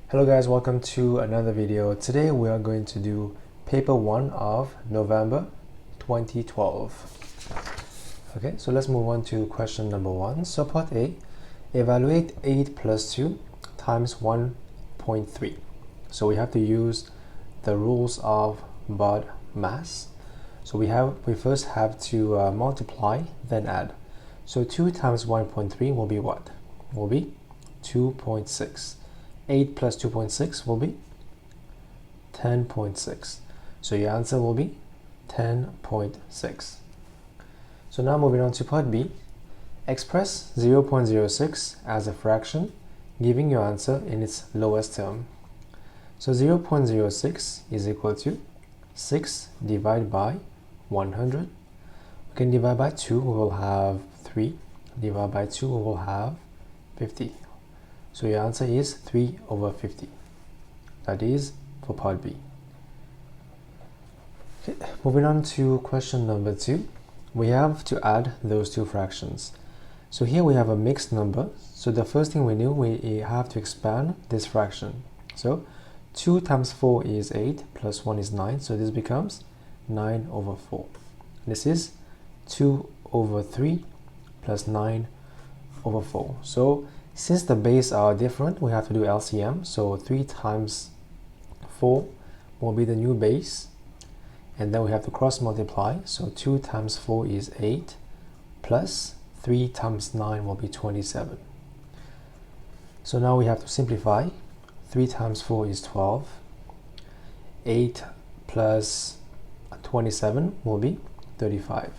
Hello guys, welcome to another video. Today we are going to do paper 1 of November 2012. Okay, so let's move on to question number 1. So part A, evaluate 8 plus 2 times 1.3. So we have to use the rules of BOD mass. So we first have to multiply, then add. So 2 times 1.3 will be what? Will be 2.6. 8 plus 2.6 will be 10.6. So your answer will be 10.6. So now moving on to part B. Express 0.06 as a fraction, giving your answer in its lowest term. So 0.06 is equal to 6 divided by 100. We can divide by 2, we will have 3. Divide by 2, we will have 50. So your answer is 3 over 50. That is for part B. Okay, moving on to question number 2. We have to add those two fractions. So here we have a mixed number. So the first thing we do, we have to expand this fraction. So 2 times 4 is 8, plus 1 is 9. So this becomes 9 over 4. This is 2 over 3 plus 9 over 4. So since the base are different, we have to do LCM. So 3 times 4 will be the new base. And then we have to cross multiply. So 2 times 4 is 8, plus 3 times 9 will be 27. So now we have to simplify. 3 times 4 is 12. 8 plus 27 will be 35.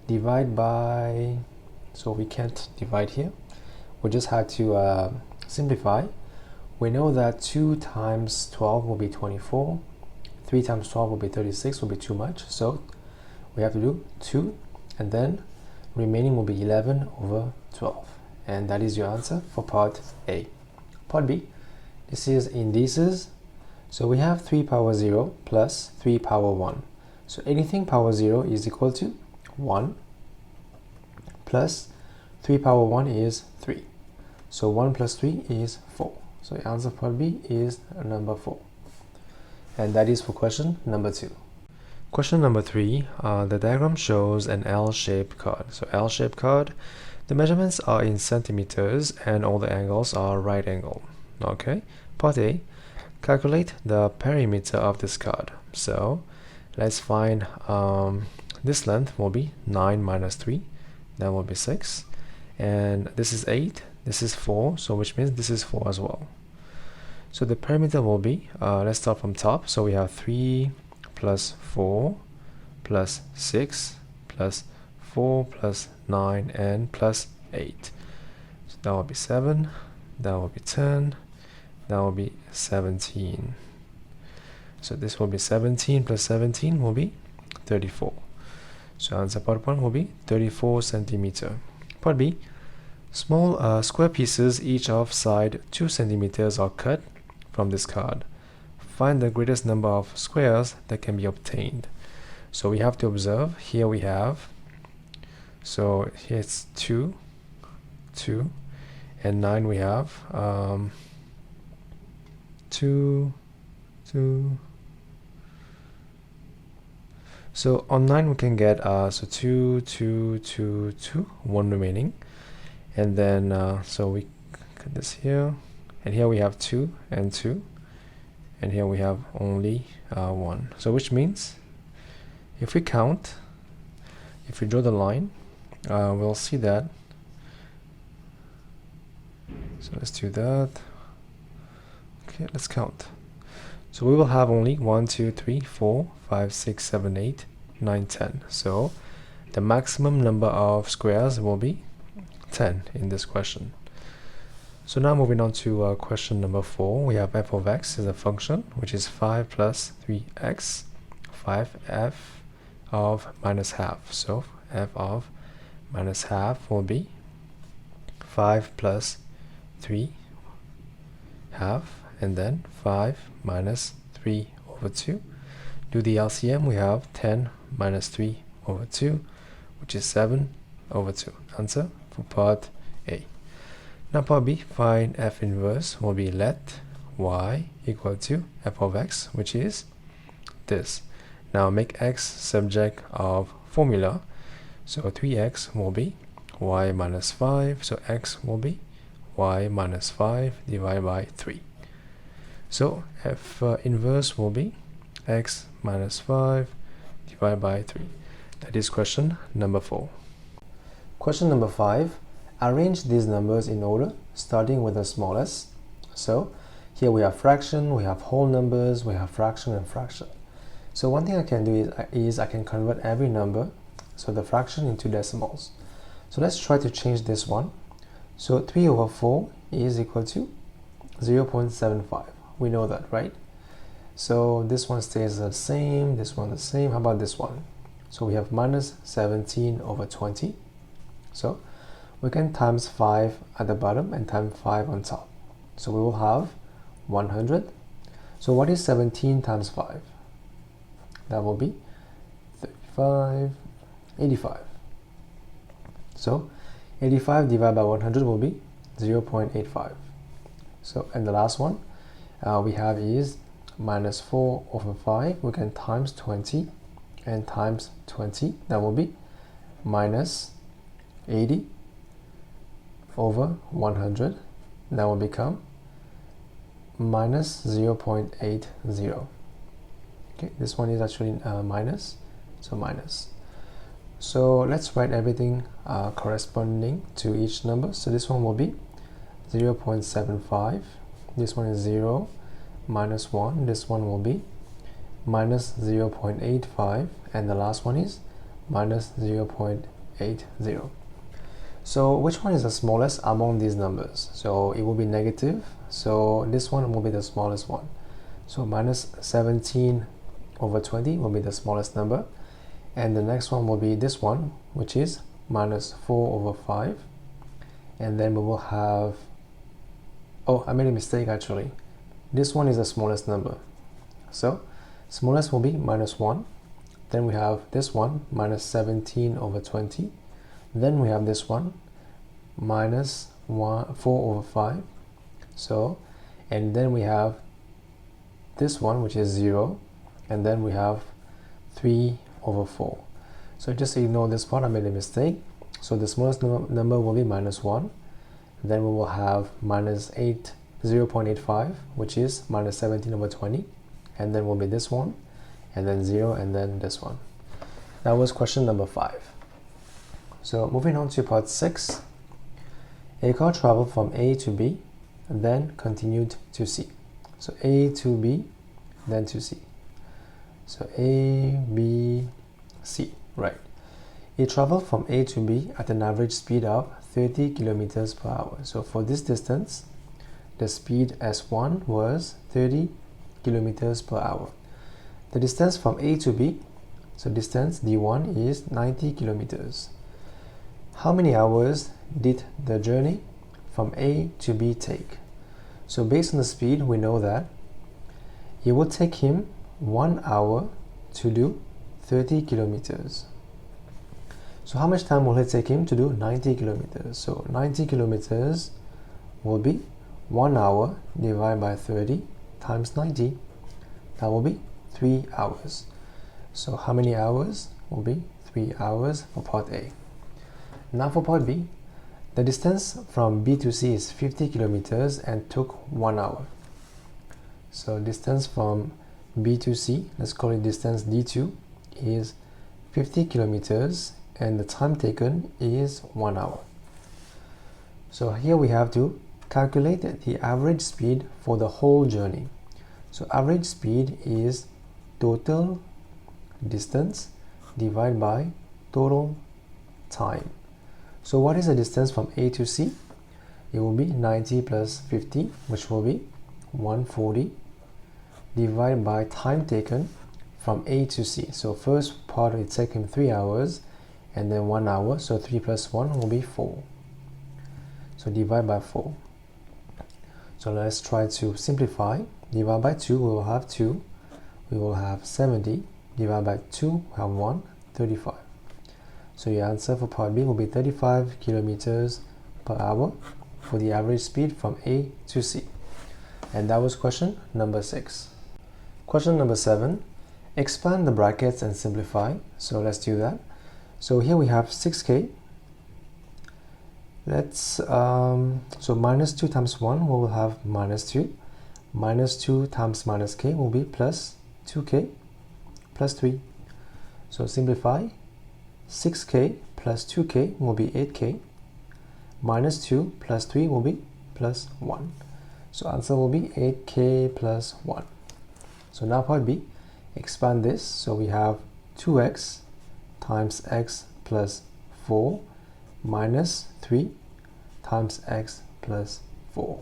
Divide by, so we can't divide here. We just had to simplify. We know that 2 times 12 will be 24. 3 times 12 will be 36, will be too much. So we have to do 2, and then remaining will be 11 over 12. And that is your answer for part A. Part B, this is indices. So we have 3 power 0 plus 3 power 1. So anything power 0 is equal to 1, plus 3 power 1 is 3. So 1 plus 3 is 4. So the answer for part B is number 4. And that is for question number 2. Question number 3, the diagram shows an L-shaped card. So L-shaped card, the measurements are in centimeters and all the angles are right angle. Okay, part A, calculate the perimeter of this card. So let's find this length will be 9 minus 3, that will be 6. And this is 8, this is 4, so which means this is 4 as well. So the perimeter will be, let's start from top. So we have 3 plus 4 plus 6 plus 4 plus 9 and plus 8. So that will be 7, that will be 10, that will be 17. So this will be 17 plus 17 will be 34. So answer part 1 will be 34 centimeter. Part B, small square pieces each of side 2 centimeters are cut from this card. Find the greatest number of squares that can be obtained. So we have to observe. Here we have, so here it's 2, 2, and 9 we have 2, 2. So on 9 we can get so 2, 2, 2, 2, 1 remaining. And then so we cut this here, and here we have 2 and 2, and here we have only 1. So which means if we count, if we draw the line, we'll see that. So let's do that. Okay, let's count. So we will have only 1, 2, 3, 4, 5, 6, 7, 8, 9, 10. So the maximum number of squares will be 10 in this question. So now moving on to question number 4, we have f of x is a function which is 5 plus 3x, 5f of minus half. So f of minus half will be 5 plus 3 half, and then 5 minus 3 over 2. Do the LCM, we have 10 minus 3 over 2, which is 7 over 2. Answer for part A. Now part B, find f inverse will be let y equal to f of x, which is this. Now make x subject of formula. So 3x will be y minus 5. So x will be y minus 5 divided by 3. So f inverse will be x minus 5 divided by 3. That is question number 4. Question number 5. Arrange these numbers in order, starting with the smallest. So here we have fraction, we have whole numbers, we have fraction and fraction. So one thing I can do is I can convert every number, so the fraction, into decimals. So let's try to change this one. So 3 over 4 is equal to 0.75. We know that, right? So this one stays the same, this one the same. How about this one? So we have minus 17 over 20. So we can times 5 at the bottom and times 5 on top. So we will have 100. So what is 17 times 5? That will be 35, 85. So 85 divided by 100 will be 0.85. So, and the last one we have is minus 4 over 5. We can times 20 and times 20. That will be minus 80 over 100. That will become minus 0.80. Okay, this one is actually minus, so minus. So let's write everything corresponding to each number. So this one will be 0.75. This one is 0, minus 1. This one will be minus 0.85. And the last one is minus 0.80. So which one is the smallest among these numbers? So it will be negative. So this one will be the smallest one. So minus 17 over 20 will be the smallest number. And the next one will be this one, which is minus 4 over 5. And then we will have, oh, I made a mistake actually. This one is the smallest number. So smallest will be minus 1. Then we have this one, minus 17 over 20. Then we have this one, minus 4 over 5. So, and then we have this one, which is 0. And then we have 3 over 4. So just ignore this part, I made a mistake. So the smallest number will be minus 1. Then we will have minus 0.85, which is minus 17 over 20. And then will be this one, and then 0, and then this one. That was question number 5. So moving on to part 6. A car traveled from A to B, and then continued to C. So A to B, then to C. So A, B, C, right. It traveled from A to B at an average speed of 30 kilometers per hour. So for this distance, the speed S1 was 30 kilometers per hour. The distance from A to B, so distance D1 is 90 kilometers. How many hours did the journey from A to B take? So based on the speed, we know that it would take him 1 hour to do 30 kilometers. So how much time will it take him to do 90 kilometers? So 90 kilometers will be 1 hour divided by 30 times 90. That will be 3 hours. So how many hours will be 3 hours for part A? Now for part B, the distance from B to C is 50 kilometers and took 1 hour. So distance from B to C, let's call it distance D2, is 50 kilometers and the time taken is 1 hour. So here we have to calculate the average speed for the whole journey. So average speed is total distance divided by total time. So what is the distance from A to C? It will be 90 plus 50, which will be 140, divided by time taken from A to C. So first part will take him 3 hours and then 1 hour. So 3 plus 1 will be 4. So divide by 4. So let's try to simplify. Divide by 2, we will have 2. We will have 70. Divide by 2, we have 1, 35. So your answer for part B will be 35 kilometers per hour for the average speed from A to C. And that was question number 6. Question number 7, expand the brackets and simplify. So let's do that. So here we have 6k. Let's so minus 2 times 1 we will have minus 2. Minus 2 times minus k will be plus 2k plus 3. So simplify. 6k plus 2k will be 8k. Minus 2 plus 3 will be plus 1. So answer will be 8k plus 1. So now part B, expand this. So we have 2x times x plus 4 minus 3 times x plus 4.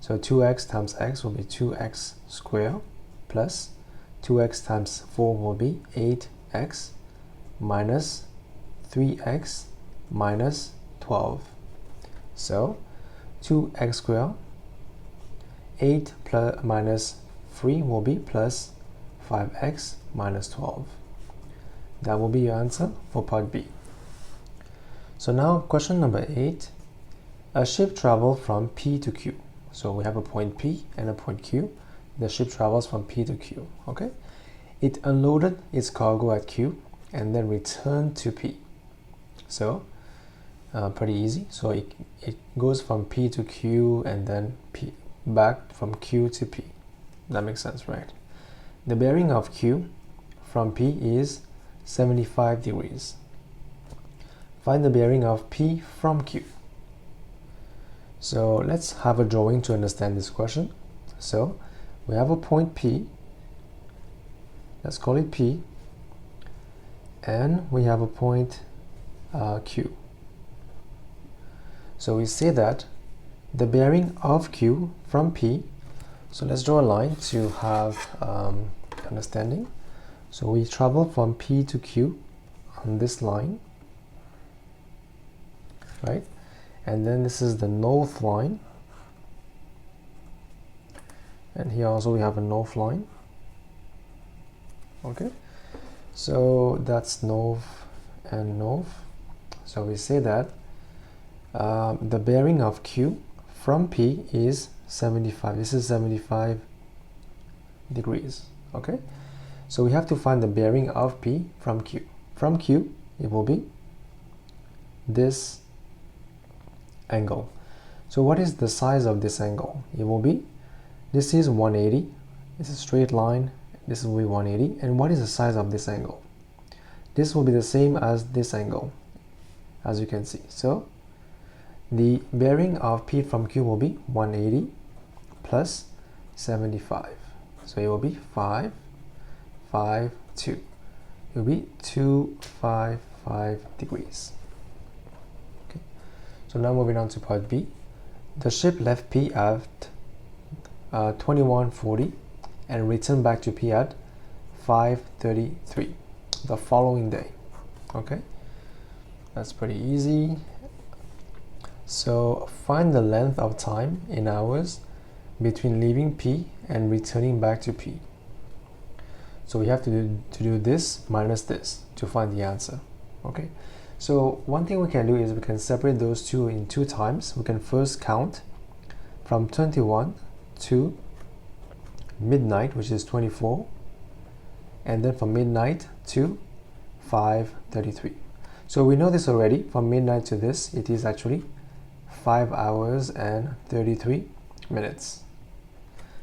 So 2x times x will be 2x squared plus 2x times 4 will be 8x minus 3x minus 12. So 2x squared, 8 plus minus 3 will be plus 5x minus 12. That will be your answer for part B. So now question number 8. A ship travels from P to Q. So we have a point P and a point Q. The ship travels from P to Q. Okay. It unloaded its cargo at Q and then returned to P. So pretty easy. So it goes from P to Q and then P back from Q to P. That makes sense, right? The bearing of Q from P is 75 degrees. Find the bearing of P from Q. So let's have a drawing to understand this question. So we have a point P. Let's call it P. And we have a point Q. So we say that the bearing of Q from P, so let's draw a line to have understanding. So we travel from P to Q on this line, right? And then this is the north line. And here also we have a north line. Okay, so that's north and north. So we say that the bearing of Q from P is 75. This is 75 degrees. Okay, so we have to find the bearing of P from Q. From Q, it will be this angle. So what is the size of this angle? It will be, this is 180. It's a straight line. This will be 180. And what is the size of this angle? This will be the same as this angle, as you can see. So the bearing of P from Q will be 180 plus 75. So it will be 5, 5, 2. It will be 255 degrees. Okay. So now moving on to part B. The ship left P at 21:40 and returned back to P at 5:33 the following day. Okay, that's pretty easy. So find the length of time in hours between leaving P and returning back to P. So we have to do this minus this to find the answer. Okay, so one thing we can do is we can separate those two in 2 times. We can first count from 21 to midnight, which is 24, and then from midnight to 5:33. So we know this already. From midnight to this, it is actually 5 hours and 33 minutes.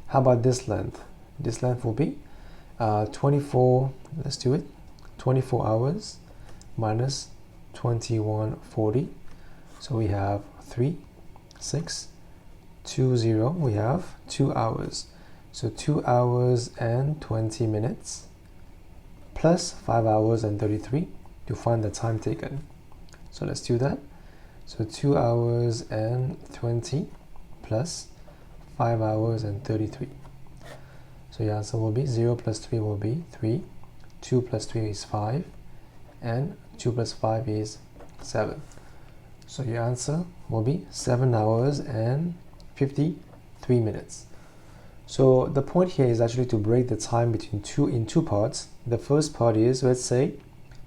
How about this length? This length will be 24, let's do it, 24 hours minus 21:40. So we have 3, 6, 2, 0. We have 2 hours. So 2 hours and 20 minutes plus 5 hours and 33 to find the time taken. So let's do that. So 2 hours and 20 plus 5 hours and 33. So your answer will be 0 plus 3 will be 3, 2 plus 3 is 5, and 2 plus 5 is 7. So your answer will be 7 hours and 53 minutes. So the point here is actually to break the time in two parts. The first part is, let's say,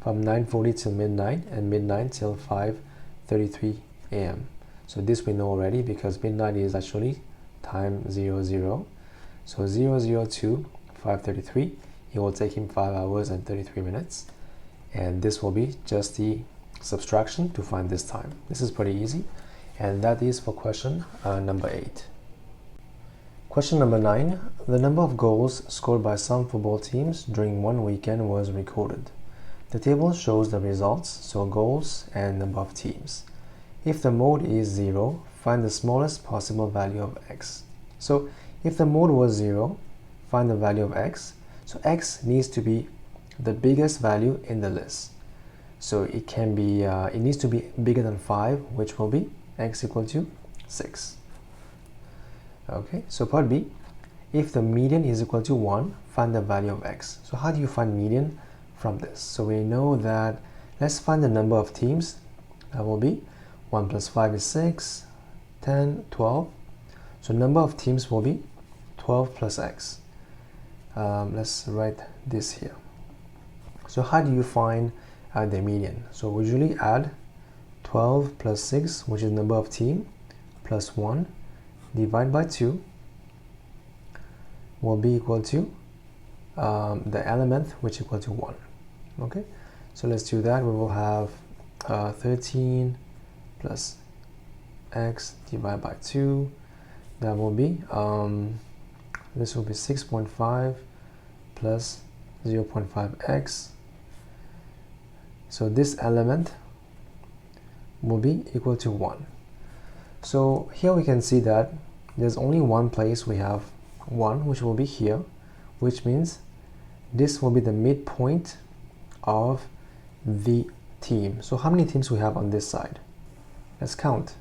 from 9:40 till midnight and midnight till 5:33 a.m. So this we know already because midnight is actually times 0, 0. So 0, 0 to 533. It will take him 5 hours and 33 minutes. And this will be just the subtraction to find this time. This is pretty easy. And that is for question number 8. Question number 9. The number of goals scored by some football teams during one weekend was recorded. The table shows the results, so goals and number of teams. If the mode is 0, find the smallest possible value of x. So if the mode was 0, find the value of x. So x needs to be the biggest value in the list. So it can be, it needs to be bigger than 5, which will be x equal to 6. Okay, so part B, if the median is equal to 1, find the value of x. So how do you find median from this? So we know that, let's find the number of teams. That will be 1 plus 5 is 6, 10, 12. So number of teams will be 12 plus x. Let's write this here. So how do you find the median? So we usually add 12 plus 6, which is number of team, plus 1, divide by 2 will be equal to the element, which equal to 1. Okay, so let's do that. We will have 13 plus x divided by 2. That will be, this will be 6.5 plus 0.5x. So this element will be equal to 1. So here we can see that there's only one place we have 1, which will be here, which means this will be the midpoint of the team. So how many teams we have on this side? Let's count.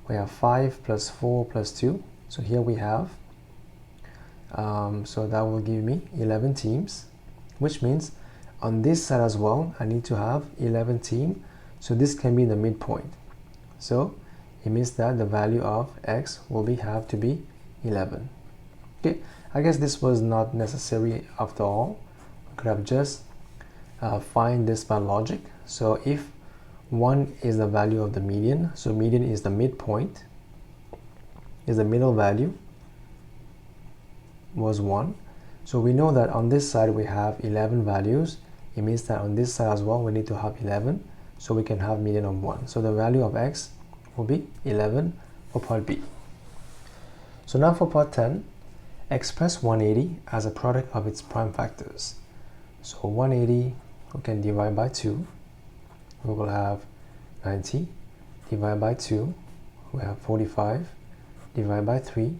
We have 5 plus 4 plus 2. So here we have, so that will give me 11 teams, which means on this side as well, I need to have 11 teams. So this can be the midpoint. So it means that the value of x will have to be 11. Okay, I guess this was not necessary after all. We could have just find this by logic. So if 1 is the value of the median, so median is the midpoint, is the middle value, was 1. So we know that on this side we have 11 values. It means that on this side as well we need to have 11, so we can have median of 1. So the value of x will be 11 for part B. So now for part 10, express 180 as a product of its prime factors. So 180 we can divide by 2. We will have 90 divided by 2. We have 45 divided by 3.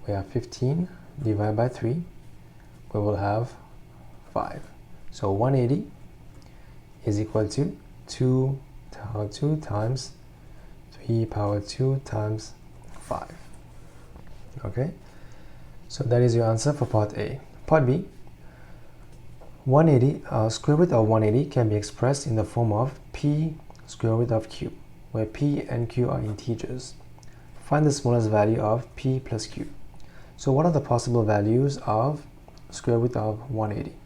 We have 15 divided by 3. We will have 5. So 180 is equal to 2 power 2 times 3 power 2 times 5. Okay, so that is your answer for part A. Part B, 180, square root of 180 can be expressed in the form of p square root of q, where p and q are integers. Find the smallest value of p plus q. So what are the possible values of square root of 180?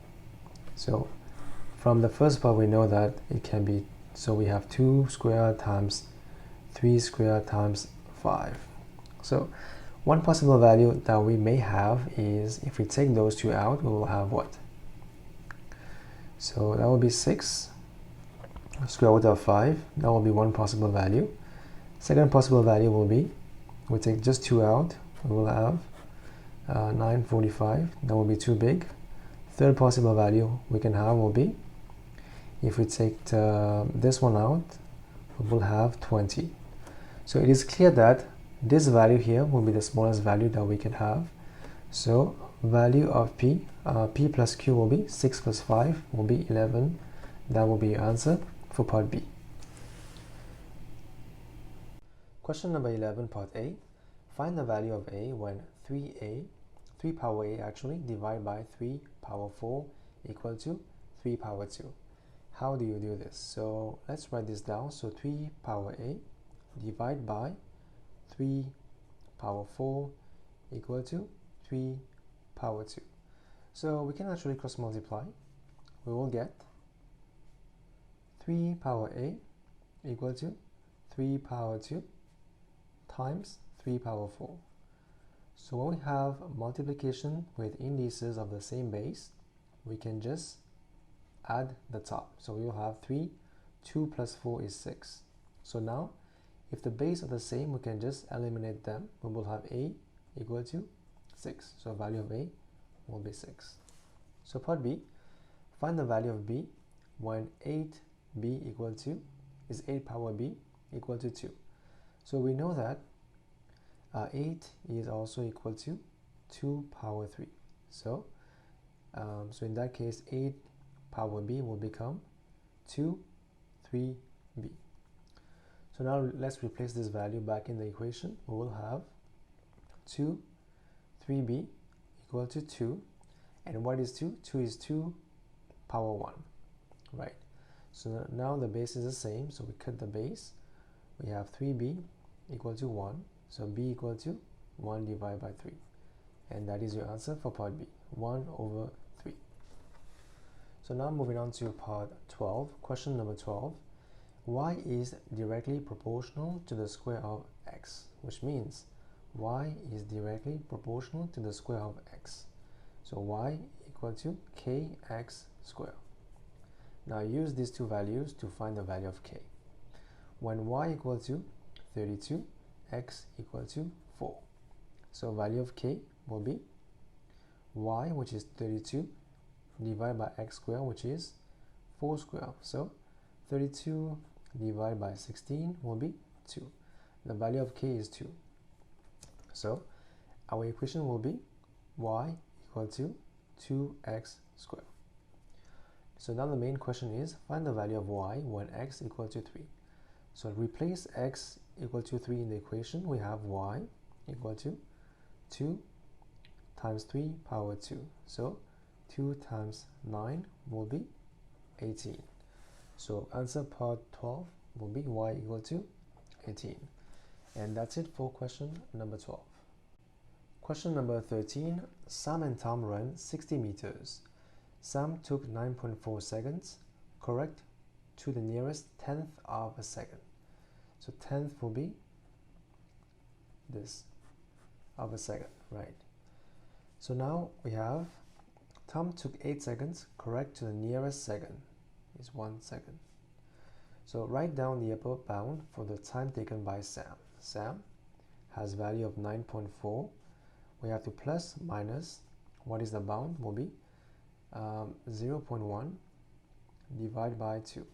So from the first part we know that it can be, so we have 2 squared times 3 squared times 5. So one possible value that we may have is, if we take those 2 out, we will have what? So that will be 6 square root of 5. That will be one possible value. Second possible value will be, we take just 2 out, we will have 945. That will be too big. Third possible value we can have will be, if we take this one out, we will have 20. So it is clear that this value here will be the smallest value that we can have. So value of p, p plus q will be 6 plus 5 will be 11. That will be your answer for part B. Question number 11, part A. Find the value of a when 3 power a actually divided by 3 power 4 equal to 3 power 2. How do you do this? So let's write this down. So 3 power a divided by 3 power 4 equal to 3 power 2. So we can actually cross multiply. We will get 3 power a equal to 3 power 2 times 3 power 4. So when we have multiplication with indices of the same base, we can just add the top. So we will have 3, 2 plus 4 is 6. So now, if the base are the same, we can just eliminate them. We will have a equal to 6. So value of a will be 6. So part B, find the value of b when 8b equal to is 8 power b equal to 2. So we know that 8 is also equal to 2 power 3. So in that case, 8 power b will become 2, 3b. So now let's replace this value back in the equation. We will have 2, 3b equal to 2. And what is 2? 2 is 2 power 1, right? So now the base is the same, so we cut the base. We have 3b equal to 1. So b equal to 1 divided by 3. And that is your answer for part B, 1 over 3. So now moving on to part 12, question number 12. Y is directly proportional to the square of x, which means y is directly proportional to the square of x. So y equal to kx squared. Now use these two values to find the value of k. When y equal to 32, x equal to 4. So value of k will be y, which is 32, divided by x squared, which is 4 squared. So 32 divided by 16 will be 2. The value of k is 2. So our equation will be y equal to 2x squared. So now the main question is find the value of y when x equal to 3. So replace x equal to 3 in the equation. We have y equal to 2 times 3 power 2. So 2 times 9 will be 18. So answer part 12 will be y equal to 18. And that's it for question number 12. Question number 13. Sam and Tom ran 60 meters. Sam took 9.4 seconds. Correct to the nearest tenth of a second. So tenth will be this of a second, right? So now we have Tom took 8 seconds. Correct to the nearest second is 1 second. So write down the upper bound for the time taken by Sam. Sam has value of 9.4. We have to plus minus, what is the bound, will be 0.1 divided by 2.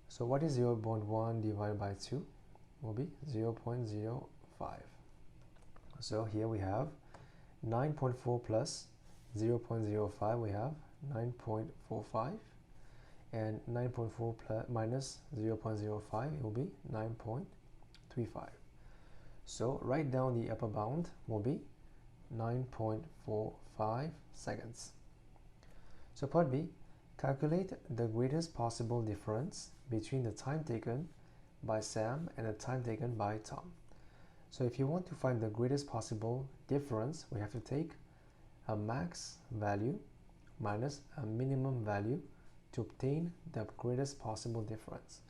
So what is 0.1 divided by 2? Will be 0.05. So here we have 9.4 plus 0.05, we have 9.45. And 9.4 plus minus 0.05, it will be 9.35. So write down the upper bound will be 9.45 seconds. So part B, calculate the greatest possible difference between the time taken by Sam and the time taken by Tom. So if you want to find the greatest possible difference, we have to take a max value minus a minimum value to obtain the greatest possible difference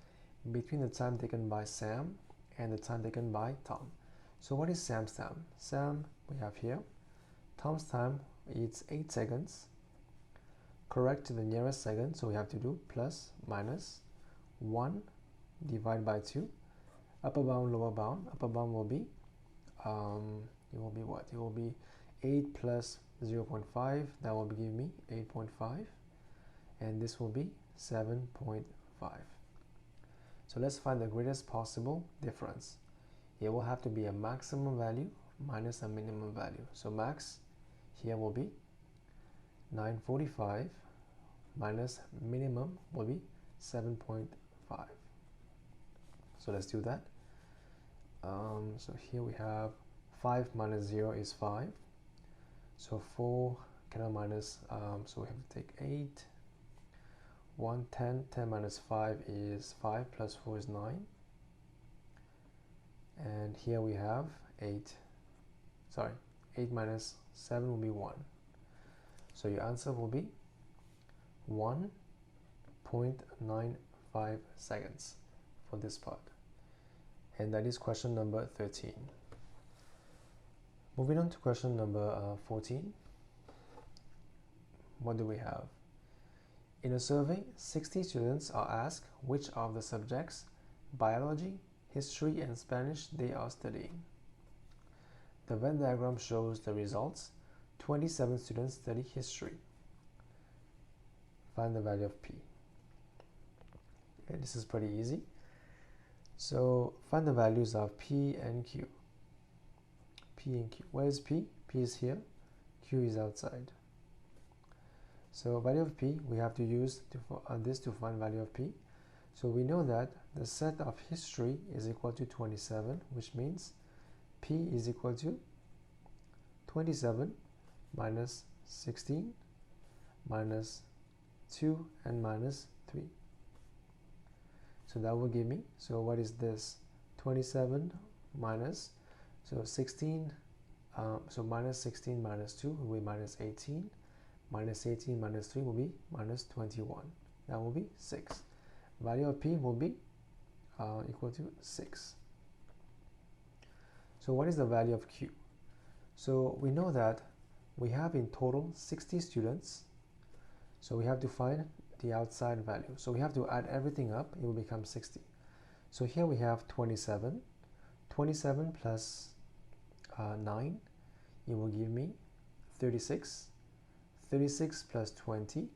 between the time taken by Sam and the time taken by Tom. So what is Sam's time? Sam, we have here. Tom's time, it's 8 seconds. Correct to the nearest second, so we have to do plus minus 1 divided by 2. Upper bound, lower bound. Upper bound will be, it will be what? It will be 8 plus 0.5. That will give me 8.5. And this will be 7.5. So let's find the greatest possible difference. It will have to be a maximum value minus a minimum value. So max here will be 945 minus minimum will be 7.5. So let's do that. So here we have 5 minus 0 is 5. So 4 cannot minus, so we have to take 8. 1, 10, 10 minus 5 is 5, plus 4 is 9. And here we have 8 minus 7 will be 1. So your answer will be 1.95 seconds for this part. And that is question number 13. Moving on to question number 14. What do we have? In a survey, 60 students are asked which of the subjects, biology, history, and Spanish, they are studying. The Venn diagram shows the results. 27 students study history. Find the value of P. Okay, this is pretty easy. So find the values of P and Q. P and Q. Where is P? P is here. Q is outside. So value of P, we have to use this to find value of P. So we know that the set of history is equal to 27, which means P is equal to 27 minus 16 minus 2 and minus 3. So that will give me, so what is this? 27 minus, so 16, so minus 16 minus 2 will be minus 18. Minus 18 minus 3 will be minus 21. That will be 6. Value of P will be equal to 6. So what is the value of Q? So we know that we have in total 60 students. So we have to find the outside value. So we have to add everything up. It will become 60. So here we have 27. 27 plus 9. It will give me 36. 36 plus 20,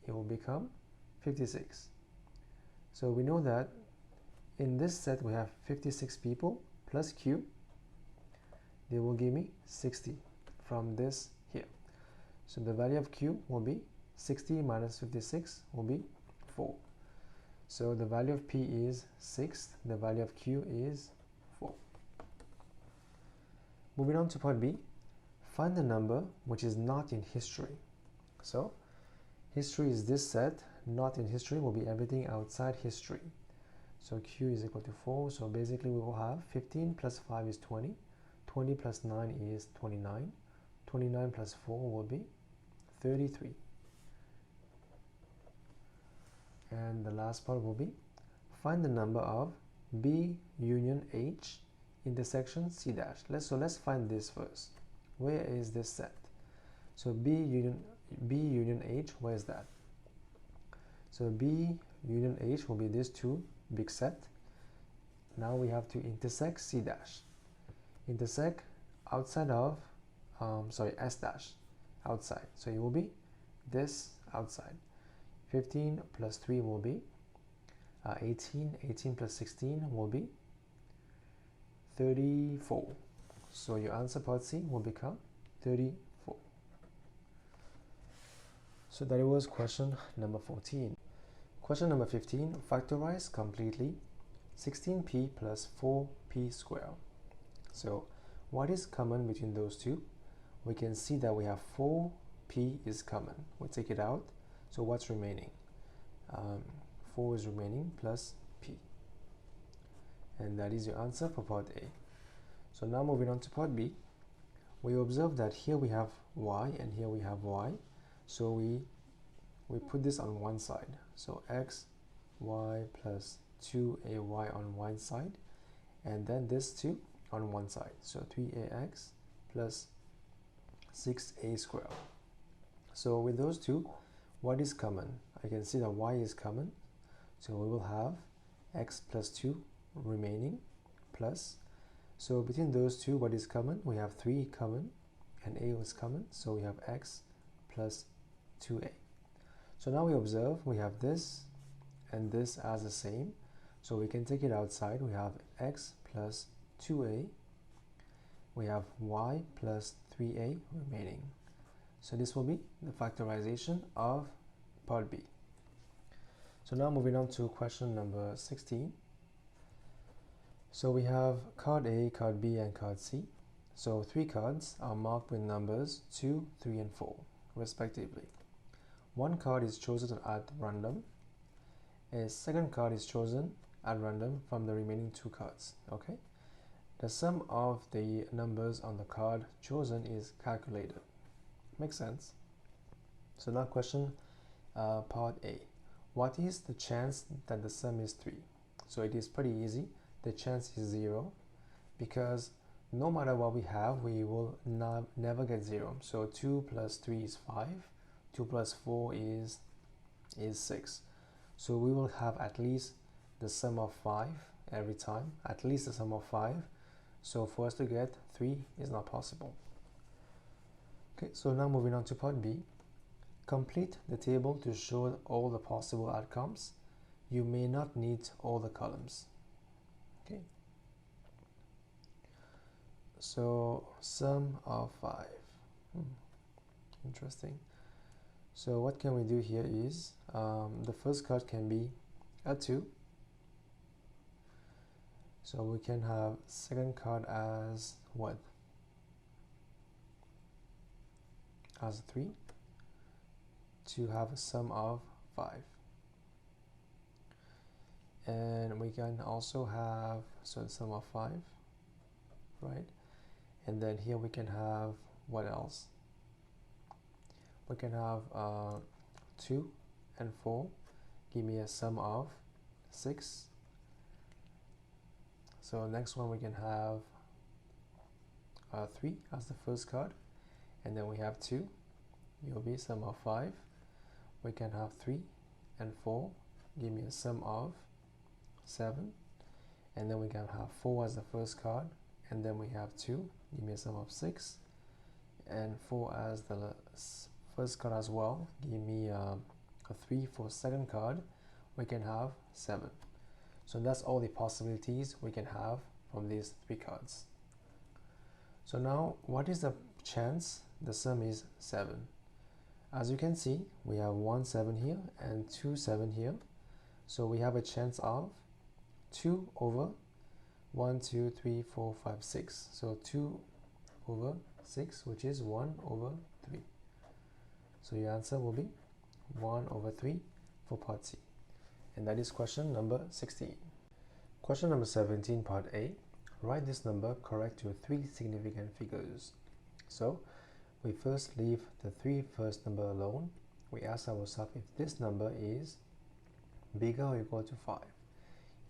it will become 56. So we know that in this set we have 56 people plus Q. They will give me 60 from this here. So the value of Q will be 60 minus 56 will be 4. So the value of P is 6. The value of Q is 4. Moving on to part B. Find the number which is not in history. So history is this set, not in history will be everything outside history. So Q is equal to 4. So basically we will have 15 plus 5 is 20. 20 plus 9 is 29. 29 plus 4 will be 33. And the last part will be find the number of B union H intersection C dash. Let's find this first. Where is this set? So B union H, where is that? So B union H will be this two big set. Now we have to intersect C dash. Intersect outside of, S dash, outside. So it will be this outside. 15 plus 3 will be 18. 18 plus 16 will be 34. So your answer part C will become 34. So that was question number 14. Question number 15, factorize completely 16p plus 4p squared. So what is common between those two? We can see that we have 4p is common. We take it out. So what's remaining? 4 is remaining plus p. And that is your answer for part A. So now moving on to part B, we observe that here we have y and here we have y. So we put this on one side. So x, y plus 2ay on one side, and then this 2 on one side. So 3ax plus 6a squared. So with those two, what is common? I can see that y is common. So we will have x plus 2 remaining plus. So between those two, what is common? We have 3 common and a was common. So we have x plus 2a. So now we observe we have this and this as the same. So we can take it outside. We have x plus 2a. We have y plus 3a remaining. So this will be the factorization of part B. So now moving on to question number 16. So we have card A, card B, and card C. So 3 cards are marked with numbers 2, 3, and 4, respectively. 1 card is chosen at random. A second card is chosen at random from the remaining 2 cards. Okay. The sum of the numbers on the card chosen is calculated. Makes sense. So now question part A. What is the chance that the sum is 3? So it is pretty easy. The chance is 0 because no matter what we have, we will never get 0. So 2 plus 3 is 5, 2 plus 4 is 6. So we will have at least the sum of 5 every time, at least the sum of 5. So for us to get 3 is not possible. Okay, so now moving on to part B. Complete the table to show all the possible outcomes. You may not need all the columns. Okay. So sum of 5. Interesting. So what can we do here is the first card can be a 2. So we can have second card as what? As a 3 to have a sum of 5. And we can also have the sum of 5, right? And then here we can have what else? We can have 2 and 4 give me a sum of 6. So next one we can have 3 as the first card, and then we have 2, it will be sum of 5. We can have 3 and 4 give me a sum of 7, and then we can have 4 as the first card, and then we have 2 give me a sum of 6, and 4 as the first card as well, give me a 3 for second card. We can have 7. So that's all the possibilities we can have from these 3 cards. So now what is the chance the sum is 7? As you can see, we have 1 7 here and 2 7 here. So we have a chance of 2 over 1 2 3 4 5 6. So 2 over 6, which is 1 over 3. So your answer will be 1 over 3 for part C. And that is question number 16. Question number 17, part A. Write this number correct to 3 significant figures. So we first leave the 3 first number alone. We ask ourselves if this number is bigger or equal to 5.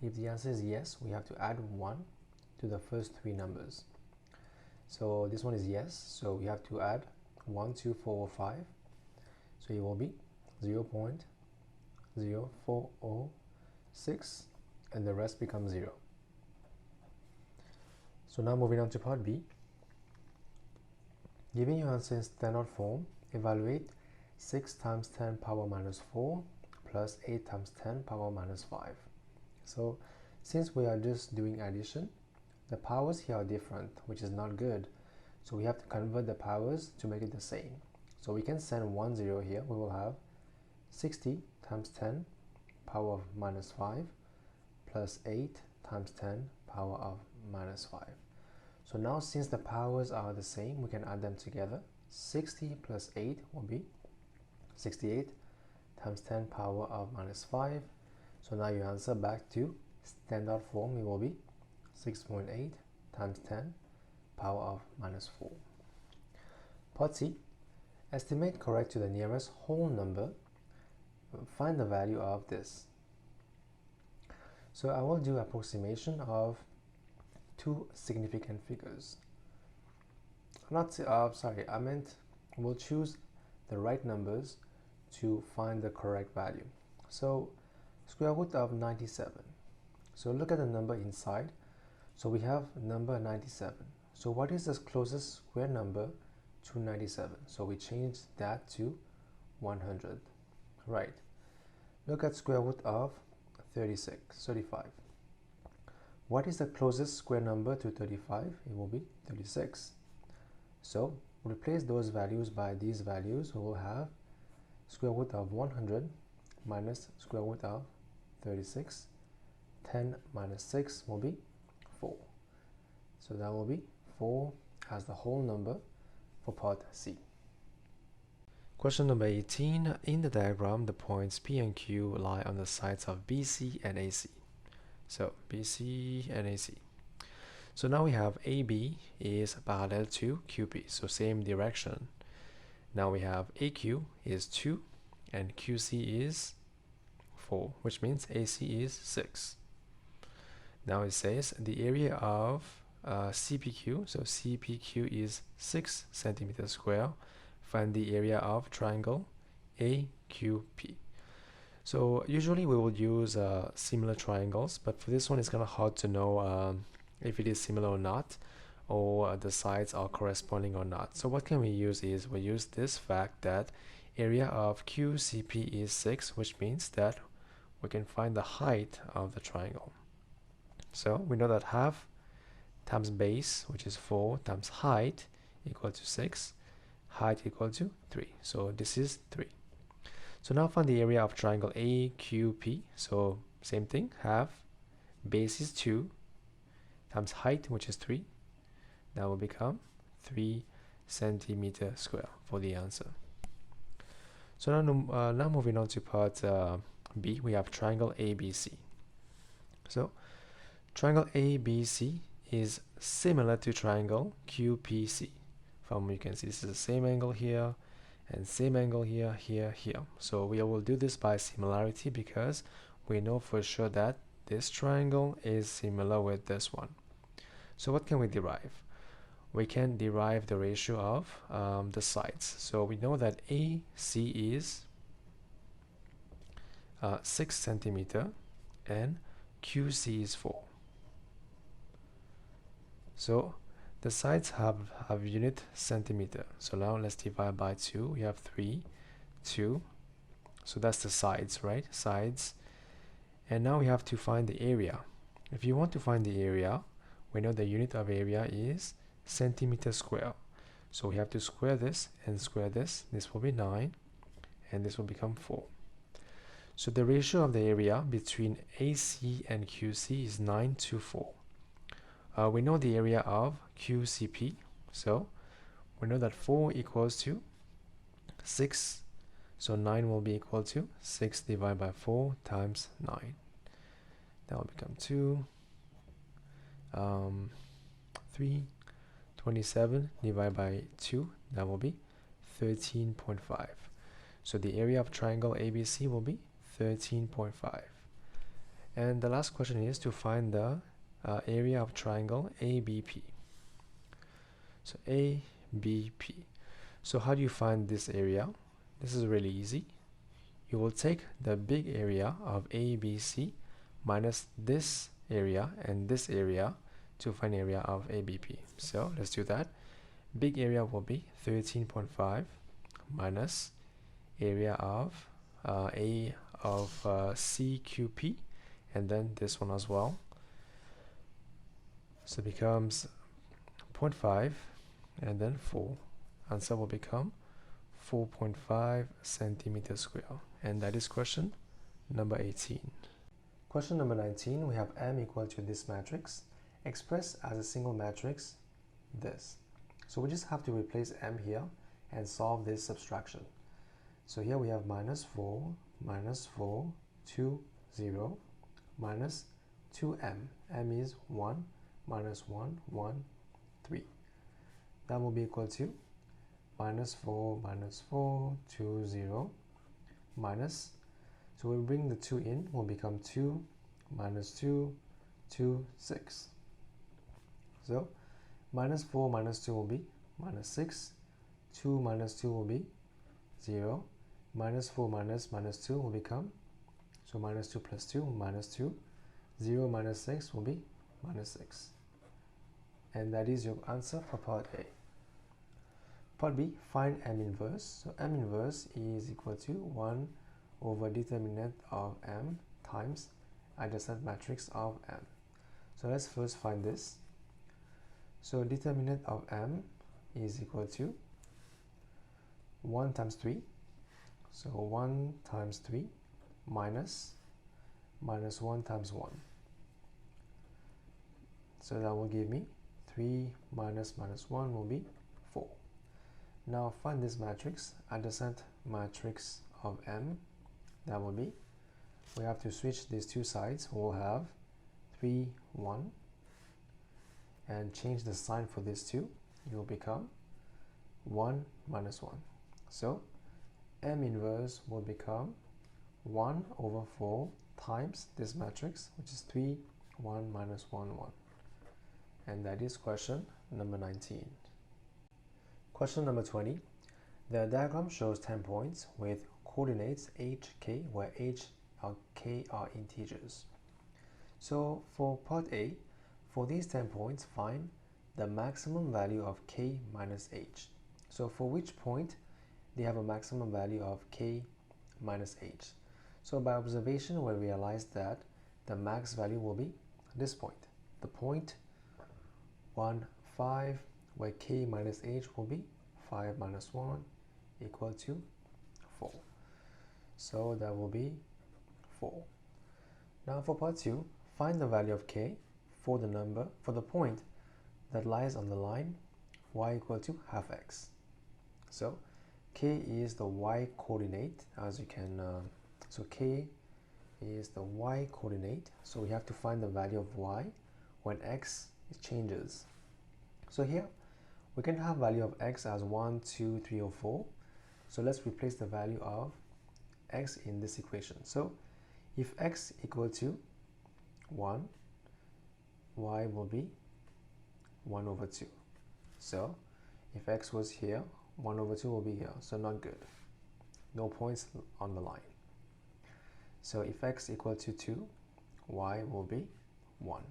If the answer is yes, we have to add 1 to the first 3 numbers. So this one is yes, so we have to add 1, 2, 4, or 5. So it will be 0.0406, and the rest becomes 0. So now moving on to part B. Giving your answer in standard form, evaluate 6 times 10 power minus 4 plus 8 times 10 power minus 5. So since we are just doing addition, the powers here are different, which is not good. So we have to convert the powers to make it the same. So we can send 1 0 here. We will have 60 times 10 power of minus 5 plus 8 times 10 power of minus 5. So now since the powers are the same, we can add them together. 60 plus 8 will be 68 times 10 power of minus 5. So now your answer back to standard form, it will be 6.8 times 10 power of minus 4. Part C. Estimate correct to the nearest whole number. Find the value of this. So I will do approximation of 2 significant figures. I meant we'll choose the right numbers to find the correct value. So square root of 97. So look at the number inside. So we have number 97. So what is the closest square number to 97? So we change that to 100. Right. Look at square root of 35. What is the closest square number to 35? It will be 36. So replace those values by these values. We will have square root of 100 minus square root of 36. 10 minus 6 will be 4. So that will be 4 as the whole number for part C. Question number 18. In the diagram, the points P and Q lie on the sides of BC and AC. So BC and AC. So now we have AB is parallel to QP, so same direction. Now we have AQ is 2 and QC is 4, which means AC is 6. Now it says the area of CPQ. So CPQ is 6 centimeters square. Find the area of triangle AQP. So usually we will use similar triangles, but for this one it's kind of hard to know if it is similar or not, or the sides are corresponding or not. So what can we use is we use this fact that area of QCP is 6, which means that we can find the height of the triangle. So we know that half times base, which is 4, times height equal to 6, height equal to 3. So this is 3. So now find the area of triangle AQP. So same thing, half, base is 2, times height, which is 3. That will become 3 centimeter square for the answer. So now moving on to part B, we have triangle ABC. So triangle ABC is similar to triangle QPC. From you can see this is the same angle here and same angle here, here. So we will do this by similarity because we know for sure that this triangle is similar with this one. So what can we derive? We can derive the ratio of the sides. So we know that AC is 6 centimeter and QC is 4. So the sides have unit centimeter. So now let's divide by 2. We have 3, 2. So that's the sides, right? Sides. And now we have to find the area. If you want to find the area, we know the unit of area is centimeter square. So we have to square this and square this. This will be 9 and this will become 4. So the ratio of the area between AC and QC is 9 to 4. We know the area of QCP, so we know that 4 equals to 6, so 9 will be equal to 6 divided by 4 times 9. That will become 2, 3, 27 divided by 2, that will be 13.5. So the area of triangle ABC will be 13.5. And the last question is to find the area of triangle ABP. So ABP. So how do you find this area? This is really easy. You will take the big area of ABC minus this area and this area to find area of ABP. So let's do that. Big area will be 13.5 minus area of CQP, and then this one as well. So it becomes 0.5 and then 4. Answer will become 4.5 centimeters square. And that is question number 18. Question number 19, we have M equal to this matrix, expressed as a single matrix, this. So we just have to replace M here and solve this subtraction. So here we have minus 4, 2, 0, minus 2M. M is 1, minus 1, 1, 3. That will be equal to minus 4, 2, 0, minus, so we bring the 2 in, will become 2, minus 2, 2, 6. So minus 4 minus 2 will be minus 6, 2 minus 2 will be 0, minus 4 minus 2 will become, so minus 2 plus 2, minus 2, 0 minus 6 will be minus 6. And that is your answer for part A. Part B, find M inverse. So M inverse is equal to 1 over determinant of M times adjacent matrix of M. So let's first find this. So determinant of M is equal to 1 times 3. So 1 times 3 minus 1 times 1. So that will give me 3 minus 1 will be 4. Now find this matrix, adjacent matrix of M. That will be, we have to switch these two sides. We'll have 3, 1, and change the sign for these two. It will become 1 minus 1. So M inverse will become 1 over 4 times this matrix, which is 3, 1 minus 1, 1. and that is question number 19. Question number 20. The diagram shows 10 points with coordinates h, k, where h and k are integers. So for part A, for these 10 points, find the maximum value of k minus h. So for which point they have a maximum value of k minus h. So by observation, we realize that the max value will be this point, the point 1, 5, where k minus h will be 5 minus 1 equal to 4. So that will be 4. Now for part 2, find the value of k for the point that lies on the line y equal to half x. So k is the y coordinate, as you can so k is the y coordinate, so we have to find the value of y when x changes. So here we can have value of x as 1, 2, 3 or 4. So let's replace the value of x in this equation. So if x equal to 1, y will be 1 over 2. So if x was here, 1 over 2 will be here, so not good. No points on the line. So if x equal to 2, y will be 1.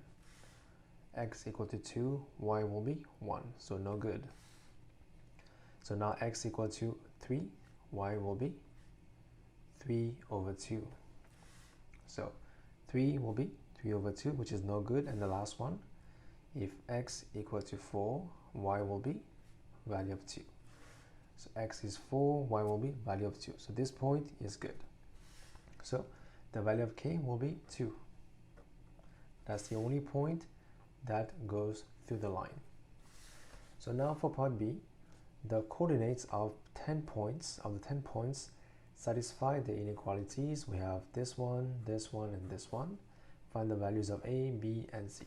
X equal to 2, y will be 1, so no good. So now x equal to 3, y will be 3 over 2. So 3 will be 3 over 2, which is no good. And the last one, if x equal to 4, y will be value of 2. So x is 4, y will be value of 2. So this point is good. So the value of k will be 2. That's the only point that goes through the line. So now for part B, the coordinates of 10 points satisfy the inequalities. We have this one, and this one. Find the values of a, b, and c.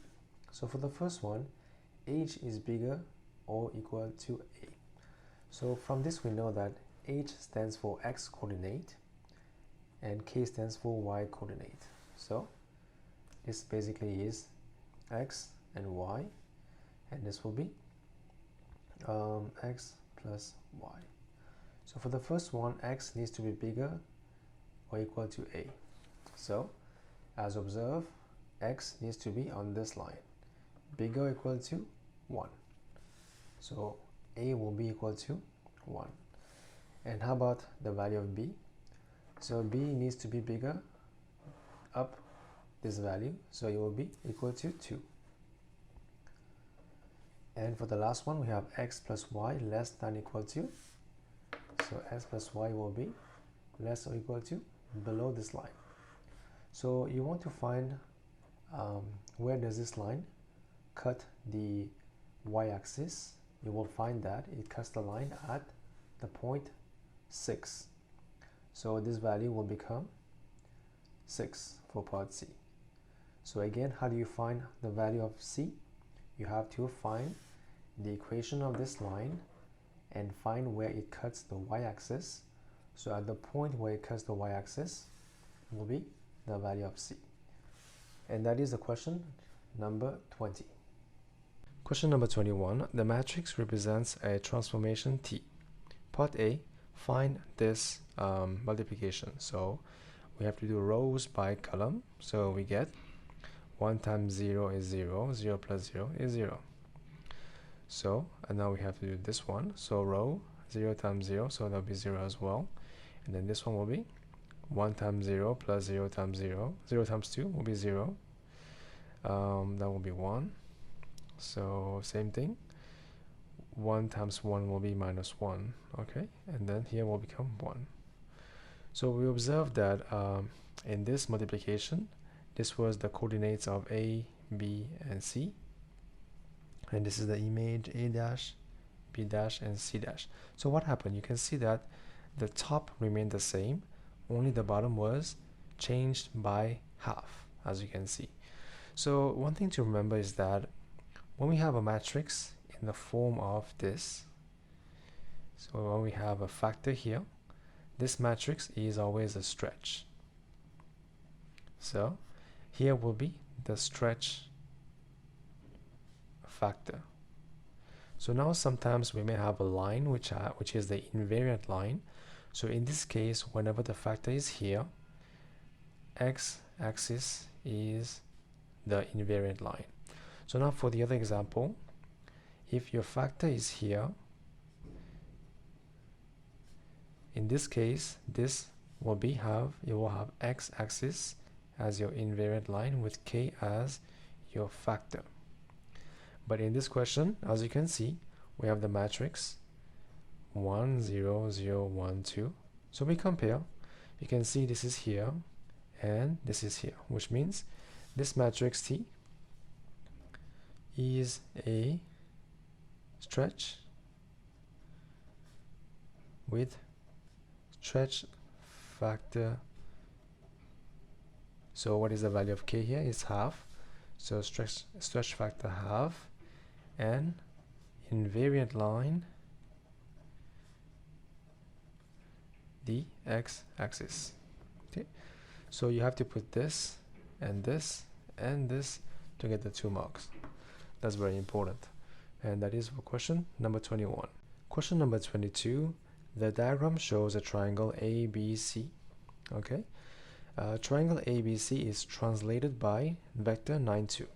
So for the first one, h is bigger or equal to a. So from this we know that h stands for x coordinate and k stands for y coordinate. So this basically is x and y, and this will be x plus y. So for the first one, x needs to be bigger or equal to a. So as observed, x needs to be on this line, bigger or equal to 1. So a will be equal to 1. And how about the value of b? So b needs to be bigger up this value, so it will be equal to 2. And for the last one, we have x plus y less than equal to, so x plus y will be less or equal to below this line. So you want to find where does this line cut the y-axis. You will find that it cuts the line at the point 6. So this value will become 6 for part C. So again, how do you find the value of C? You have to find the equation of this line and find where it cuts the y-axis. So at the point where it cuts the y-axis will be the value of C. And that is the question number 20. Question number 21. The matrix represents a transformation T. Part A, find this multiplication. So we have to do rows by column. So we get 1 times 0 is 0, 0 plus 0 is 0. So, and now we have to do this one. So row 0 times 0, so that'll be 0 as well. And then this one will be 1 times 0 plus 0 times 0. 0 times 2 will be 0. That will be 1. So same thing. 1 times 1 will be minus 1. Okay, and then here will become 1. So we observe that in this multiplication, this was the coordinates of A, B, and C. And this is the image A dash, B dash, and C dash. So what happened? You can see that the top remained the same, only the bottom was changed by half, as you can see. So one thing to remember is that when we have a matrix in the form of this, so when we have a factor here, this matrix is always a stretch. So here will be the stretch factor. So now sometimes we may have a line which is the invariant line. So in this case, whenever the factor is here, x-axis is the invariant line. So now for the other example, if your factor is here, in this case, this will be you will have x-axis as your invariant line with k as your factor. But in this question, as you can see, we have the matrix 1 0 0 1 2. So we compare. You can see this is here and this is here, which means this matrix T is a stretch with stretch factor. So what is the value of k here? Is half. So stretch factor half, and invariant line the x-axis. Okay, so you have to put this and this and this to get the 2 marks. That's very important, and that is for question number 21. Question number 22. The diagram shows a triangle ABC. Okay, triangle ABC is translated by vector 9 2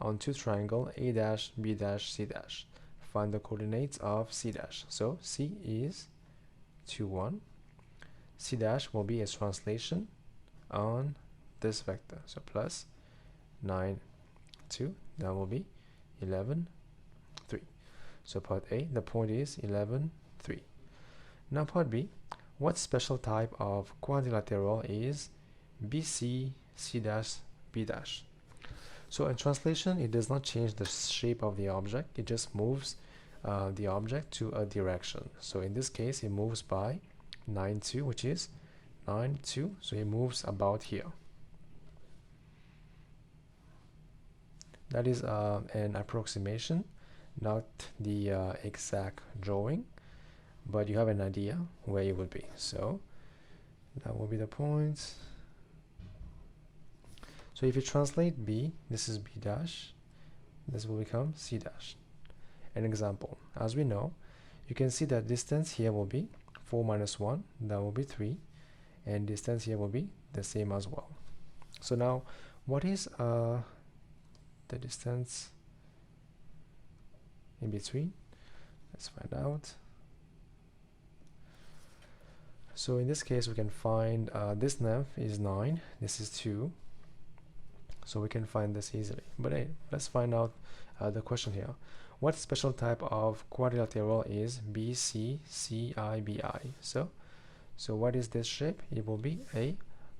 onto triangle A dash B dash C dash. Find the coordinates of C dash. So C is 2 1. C dash will be a translation on this vector, so plus 9 2. That will be 11 3. So part A, the point is 11 3. Now part B, what special type of quadrilateral is BC C dash B dash? So in translation, it does not change the shape of the object, it just moves the object to a direction. So in this case, it moves by 9 2, which is 9 2, so it moves about here. That is an approximation, not the exact drawing, but you have an idea where it would be. So that will be the point. So if you translate B, this is B dash, this will become C dash. An example, as we know, you can see that distance here will be 4 minus 1, that will be 3, and distance here will be the same as well. So now, what is the distance in between? Let's find out. So in this case, we can find this length is 9, this is 2. So we can find this easily. But hey, let's find out the question here. What special type of quadrilateral is BCCIBI? So what is this shape? It will be a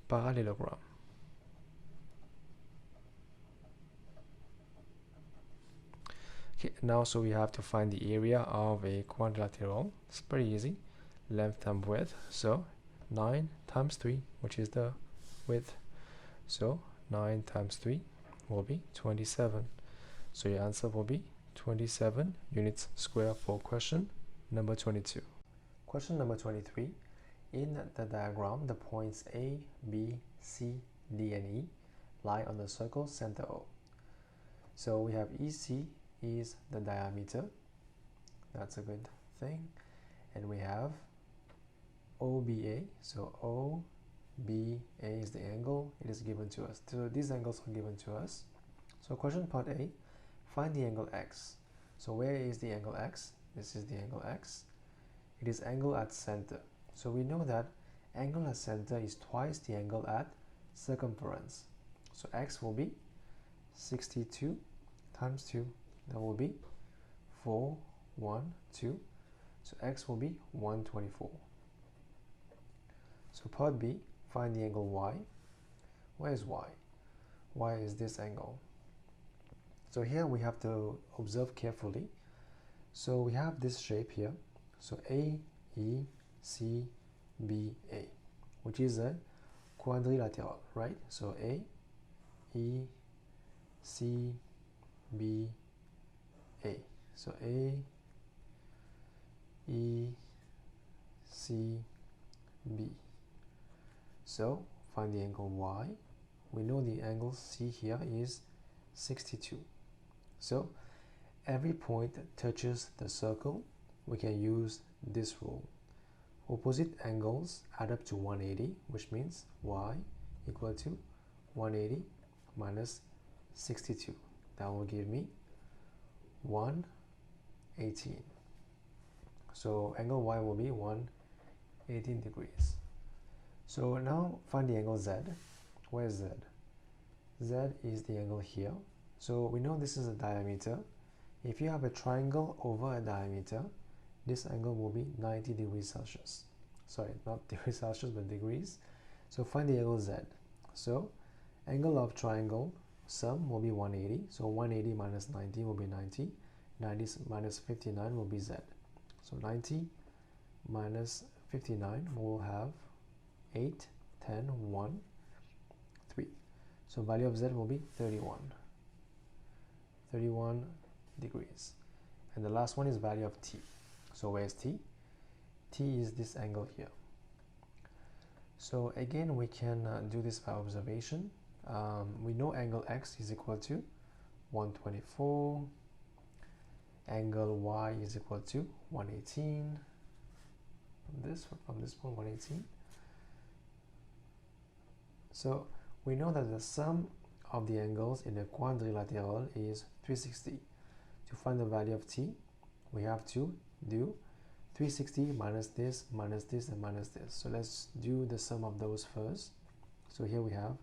parallelogram. Okay, now so we have to find the area of a quadrilateral. It's pretty easy. Length times width. So 9 times 3, which is the width. So 9 times 3 will be 27. So your answer will be 27 units square for question number 22. Question number 23. In the diagram, the points A, B, C, D, and E lie on the circle center O. So we have EC is the diameter. That's a good thing. And we have OBA. So OBA is the angle. It is given to us. So these angles are given to us. So question part A, find the angle X. So where is the angle X? This is the angle X. It is angle at center. So we know that angle at center is twice the angle at circumference. So X will be 62 times 2. That will be 412. So X will be 124. So part B, find the angle Y. Where is Y? Y is this angle. So here we have to observe carefully. So we have this shape here. So A, E, C, B, A, which is a quadrilateral, right? So A, E, C, B, A. So A, E, C, B. So find the angle Y. We know the angle C here is 62. So every point touches the circle, we can use this rule. Opposite angles add up to 180, which means y equal to 180 minus 62. That will give me 118. So angle y will be 118 degrees. So now find the angle z. Where is z? Z is the angle here. So we know this is a diameter. If you have a triangle over a diameter, this angle will be 90 degrees Celsius. Sorry, not degrees Celsius, but degrees. So find the angle z. So angle of triangle sum will be 180. So 180 minus 90 will be 90. 90 minus 59 will be z. So 90 minus 59 will have 8, 10, 1, 3. So value of z will be 31. 31 degrees. And the last one is value of t. So where is t? T is this angle here. So again, we can do this by observation. We know angle x is equal to 124. Angle y is equal to 118. From this point, 118. So we know that the sum of the angles in a quadrilateral is 360. To find the value of t, we have to do 360 minus this, and minus this. So let's do the sum of those first. So here we have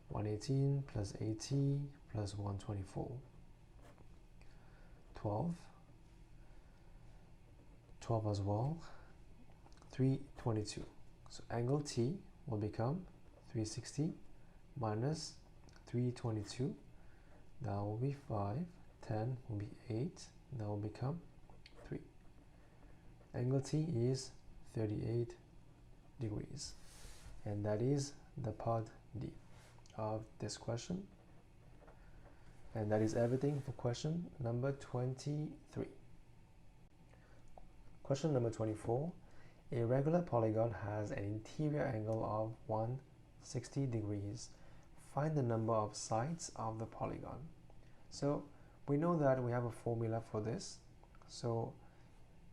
118 plus 80 plus 124. 12 as well, 322. So angle T will become 360 minus 322. That will be 5. 10 will be 8. That will become 3. Angle T is 38 degrees. And that is the part D of this question. And that is everything for question number 23. Question number 24. A regular polygon has an interior angle of 160 degrees. Find the number of sides of the polygon. So we know that we have a formula for this. So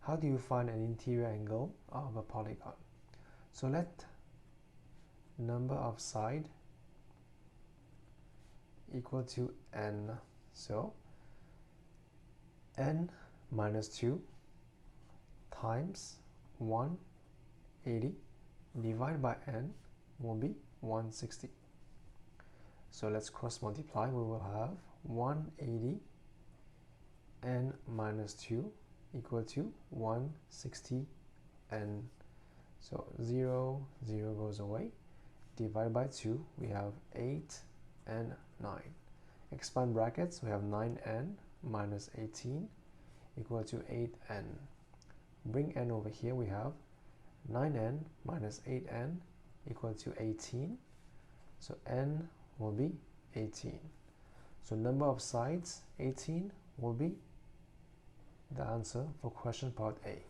how do you find an interior angle of a polygon? So let number of side equal to n. So n minus 2 times 180 divided by n will be 160. So let's cross multiply. We will have 180 n minus 2 equal to 160 n. So 0 goes away. Divided by 2, we have 8 and 9. Expand brackets, we have 9n minus 18 equal to 8n. Bring n over here, we have 9n minus 8n equal to 18. So n will be 18. So number of sides, 18, will be the answer for question part A.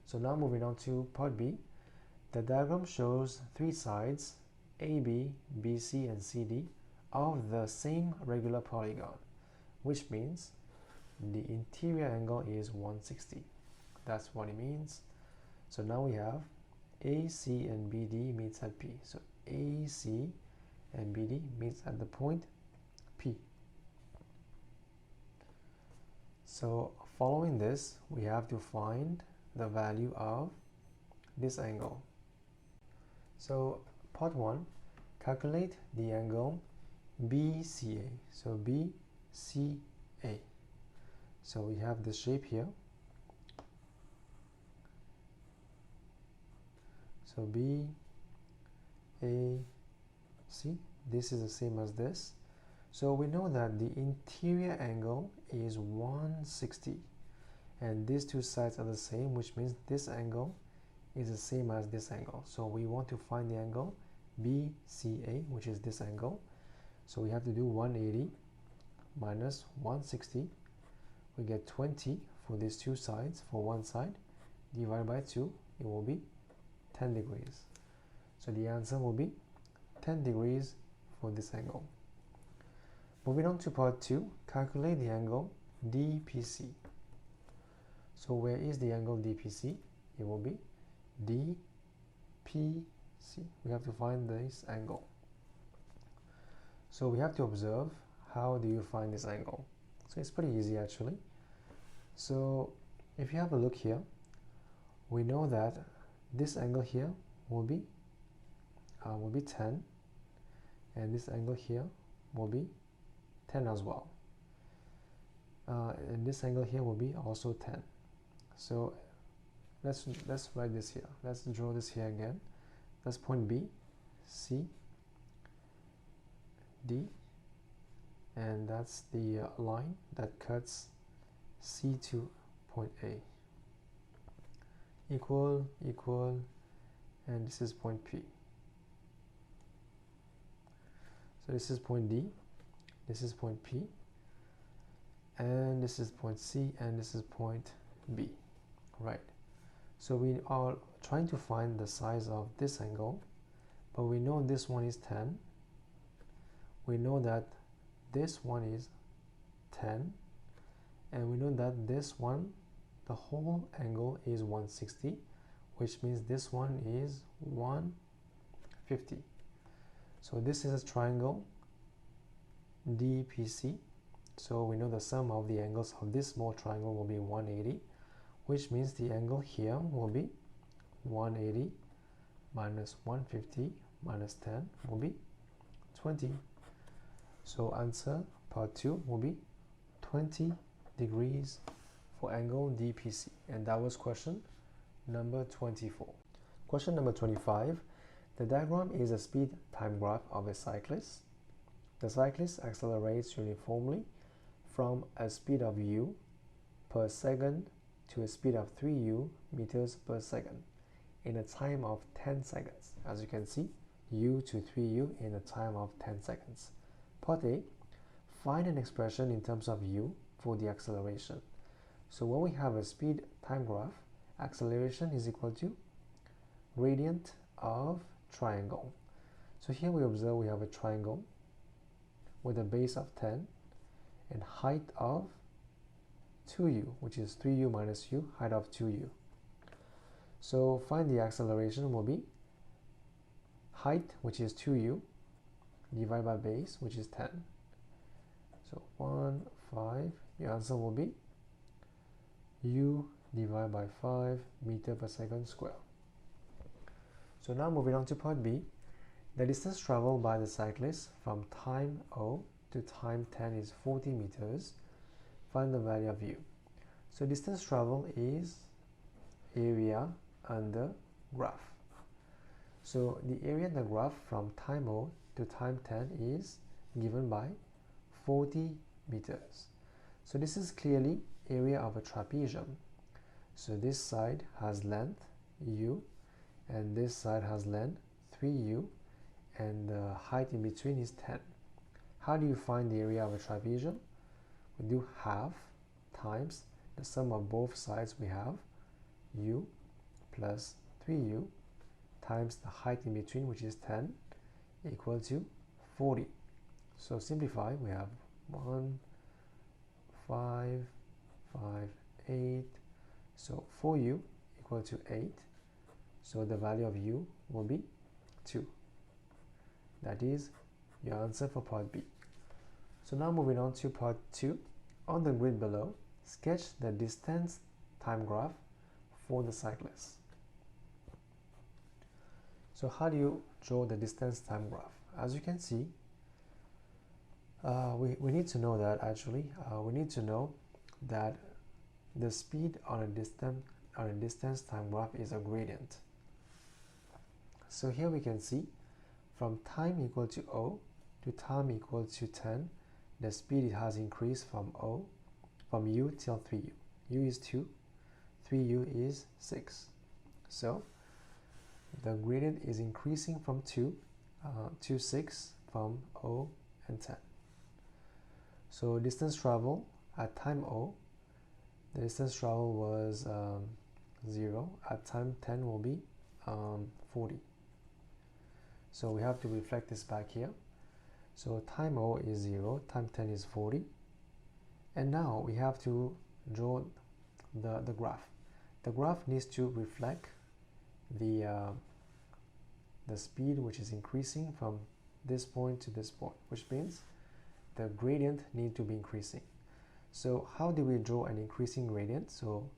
So now moving on to part B. The diagram shows 3 sides, AB, BC, and CD, of the same regular polygon, which means the interior angle is 160. That's what it means. So now we have AC and BD meets at P. So AC and BD meets at the point P. So following this, we have to find the value of this angle. So part 1, calculate the angle BCA. So BCA. So we have the shape here. So BAC, this is the same as this. So we know that the interior angle is 160. And these two sides are the same, which means this angle is the same as this angle. So we want to find the angle BCA, which is this angle. So we have to do 180 minus 160. We get 20 for these two sides. For one side, divided by 2, it will be 10 degrees. So the answer will be 10 degrees for this angle. Moving on to part 2, calculate the angle DPC. So where is the angle DPC? It will be DPC. We have to find this angle. So we have to observe how do you find this angle. So it's pretty easy actually. So if you have a look here, we know that this angle here will be 10, and this angle here will be 10 as well, and this angle here will be also 10. So let's write this here. Let's draw this here again. That's point B, C, D, and that's the line that cuts C to point A. Equal, and this is point P. So this is point D, this is point P, and this is point C, and this is point B, right? So we are trying to find the size of this angle, but we know this one is 10. We know that this one is 10, and we know that this one, the whole angle is 160, which means this one is 150. So this is a triangle DPC. So we know the sum of the angles of this small triangle will be 180, which means the angle here will be 180 minus 150 minus 10 will be 20. So answer part 2 will be 20 degrees for angle DPC, and that was question number 24. Question number 25. The diagram is a speed time graph of a cyclist. The cyclist accelerates uniformly from a speed of u per second to a speed of 3u meters per second in a time of 10 seconds. As you can see, u to 3u in a time of 10 seconds. Part A, find an expression in terms of u for the acceleration. So when we have a speed time graph, acceleration is equal to gradient of triangle. So here we observe we have a triangle with a base of 10 and height of 2u, which is 3u minus u, height of 2u. So find the acceleration will be height, which is 2u, divided by base, which is 10. So 1, 5, the answer will be u divided by 5 meter per second square. So now moving on to part B. The distance traveled by the cyclist from time O to time 10 is 40 meters. Find the value of u. So distance traveled is area under graph. So the area under graph from time O to time 10 is given by 40 meters. So this is clearly area of a trapezium. So this side has length u, and this side has length 3u, and the height in between is 10. How do you find the area of a trapezium? We do half times the sum of both sides. We have u plus 3u times the height in between, which is 10, equal to 40. So simplify, we have 1, 5, 5, 8. So 4u equal to 8. So the value of u will be 2. That is your answer for part B. So now moving on to part 2. On the grid below, sketch the distance time graph for the cyclist. So how do you draw the distance time graph? As you can see, we need to know that actually, we need to know that the speed on a distance time graph is a gradient. So here we can see from time equal to O to time equal to 10, the speed has increased from u till 3u. u is 2, 3u is 6. So the gradient is increasing from 2 to 6 from O and 10. So distance travel at time O, the distance travel was 0. At time 10 will be 40. So we have to reflect this back here. So time O is 0, time 10 is 40, And now we have to draw the graph. The graph needs to reflect the speed which is increasing from this point to this point, which means the gradient needs to be increasing. So how do we draw an increasing gradient? So